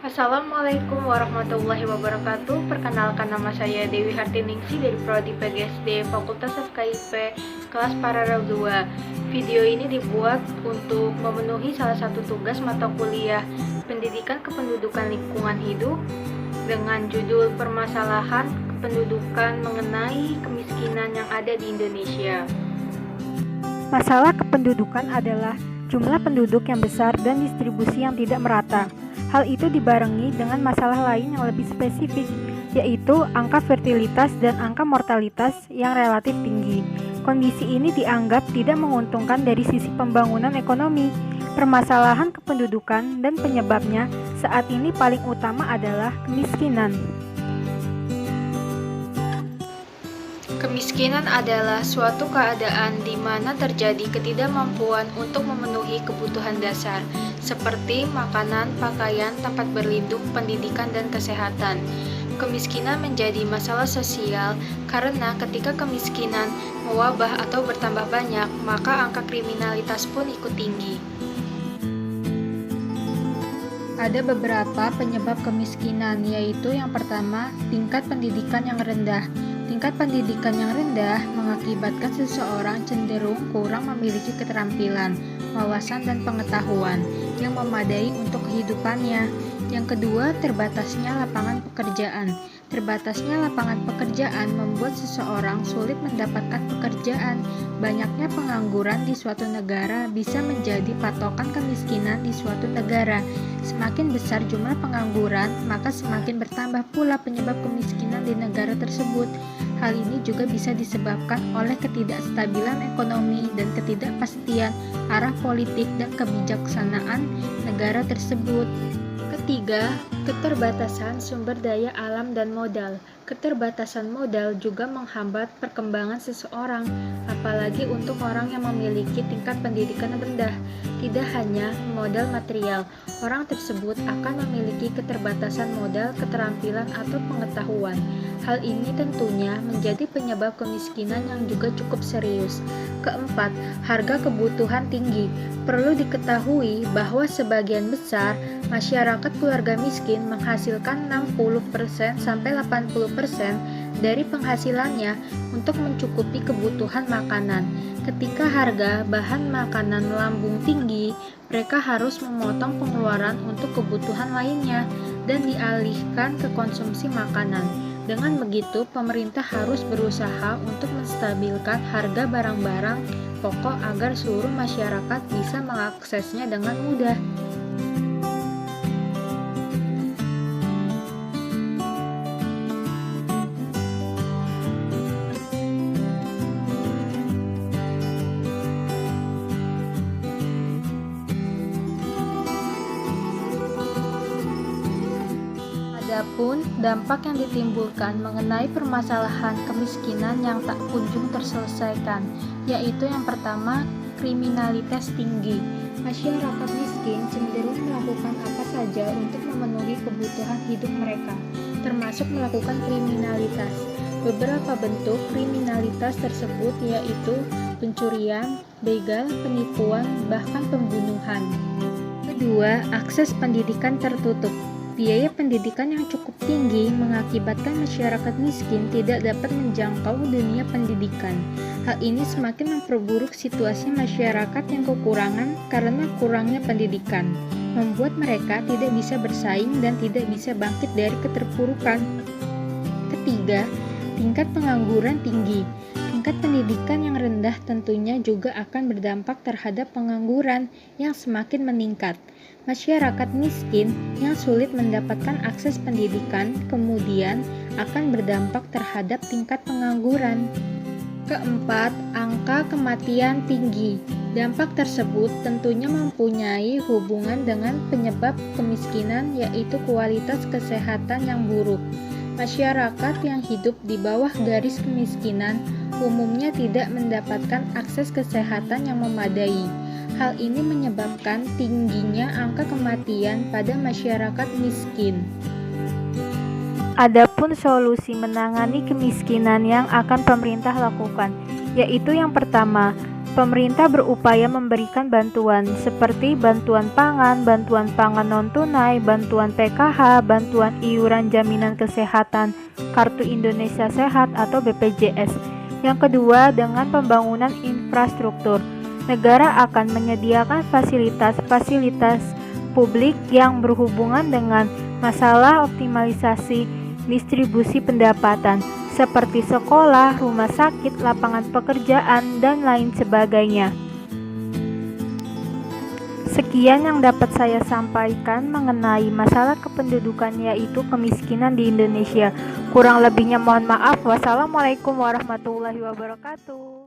Assalamualaikum warahmatullahi wabarakatuh. Perkenalkan, nama saya Dewi Hartiningsih dari Prodi PGSD Fakultas FKIP kelas Paralel 2. Video ini dibuat untuk memenuhi salah satu tugas mata kuliah Pendidikan Kependudukan Lingkungan Hidup dengan judul Permasalahan Kependudukan mengenai Kemiskinan yang ada di Indonesia. Masalah kependudukan adalah jumlah penduduk yang besar dan distribusi yang tidak merata. Hal itu dibarengi dengan masalah lain yang lebih spesifik, yaitu angka fertilitas dan angka mortalitas yang relatif tinggi. Kondisi ini dianggap tidak menguntungkan dari sisi pembangunan ekonomi. Permasalahan kependudukan dan penyebabnya saat ini paling utama adalah kemiskinan. Kemiskinan adalah suatu keadaan di mana terjadi ketidakmampuan untuk memenuhi kebutuhan dasar, seperti makanan, pakaian, tempat berlindung, pendidikan, dan kesehatan. Kemiskinan menjadi masalah sosial karena ketika kemiskinan mewabah atau bertambah banyak, maka angka kriminalitas pun ikut tinggi. Ada beberapa penyebab kemiskinan, yaitu yang pertama, tingkat pendidikan yang rendah. Tingkat pendidikan yang rendah mengakibatkan seseorang cenderung kurang memiliki keterampilan, wawasan, dan pengetahuan yang memadai untuk kehidupannya. Yang kedua, terbatasnya lapangan pekerjaan. Terbatasnya lapangan pekerjaan membuat seseorang sulit mendapatkan pekerjaan. Banyaknya pengangguran di suatu negara bisa menjadi patokan kemiskinan di suatu negara. Semakin besar jumlah pengangguran, maka semakin bertambah pula penyebab kemiskinan di negara tersebut. Hal ini juga bisa disebabkan oleh ketidakstabilan ekonomi dan ketidakpastian arah politik dan kebijaksanaan negara tersebut. Ketiga, keterbatasan sumber daya alam dan modal. Keterbatasan modal juga menghambat perkembangan seseorang, apalagi untuk orang yang memiliki tingkat pendidikan rendah. Tidak hanya modal material, orang tersebut akan memiliki keterbatasan modal, keterampilan, atau pengetahuan. Hal ini tentunya menjadi penyebab kemiskinan yang juga cukup serius. Keempat, harga kebutuhan tinggi. Perlu diketahui bahwa sebagian besar masyarakat keluarga miskin menghasilkan 60% sampai 80% dari penghasilannya untuk mencukupi kebutuhan makanan. Ketika harga bahan makanan melambung tinggi, mereka harus memotong pengeluaran untuk kebutuhan lainnya dan dialihkan ke konsumsi makanan. Dengan begitu, pemerintah harus berusaha untuk menstabilkan harga barang-barang pokok agar seluruh masyarakat bisa mengaksesnya dengan mudah. Adapun dampak yang ditimbulkan mengenai permasalahan kemiskinan yang tak kunjung terselesaikan, yaitu yang pertama, kriminalitas tinggi. Masyarakat miskin cenderung melakukan apa saja untuk memenuhi kebutuhan hidup mereka, termasuk melakukan kriminalitas. Beberapa bentuk kriminalitas tersebut yaitu pencurian, begal, penipuan, bahkan pembunuhan. Kedua, akses pendidikan tertutup. Biaya pendidikan yang cukup tinggi mengakibatkan masyarakat miskin tidak dapat menjangkau dunia pendidikan. Hal ini semakin memperburuk situasi masyarakat yang kekurangan karena kurangnya pendidikan, membuat mereka tidak bisa bersaing dan tidak bisa bangkit dari keterpurukan. Ketiga, tingkat pengangguran tinggi. Tingkat pendidikan yang rendah tentunya juga akan berdampak terhadap pengangguran yang semakin meningkat. Masyarakat miskin yang sulit mendapatkan akses pendidikan kemudian akan berdampak terhadap tingkat pengangguran. Keempat, angka kematian tinggi. Dampak tersebut tentunya mempunyai hubungan dengan penyebab kemiskinan, yaitu kualitas kesehatan yang buruk. Masyarakat yang hidup di bawah garis kemiskinan umumnya tidak mendapatkan akses kesehatan yang memadai. Hal ini menyebabkan tingginya angka kematian pada masyarakat miskin. Adapun solusi menangani kemiskinan yang akan pemerintah lakukan, yaitu yang pertama, Pemerintah berupaya memberikan bantuan seperti bantuan pangan non-tunai, bantuan PKH, bantuan iuran jaminan kesehatan, Kartu Indonesia Sehat atau BPJS. Yang kedua, dengan pembangunan infrastruktur. Negara akan menyediakan fasilitas-fasilitas publik yang berhubungan dengan masalah optimalisasi distribusi pendapatan, seperti sekolah, rumah sakit, lapangan pekerjaan, dan lain sebagainya. Sekian yang dapat saya sampaikan mengenai masalah kependudukan, yaitu kemiskinan di Indonesia. Kurang lebihnya mohon maaf. Wassalamualaikum warahmatullahi wabarakatuh.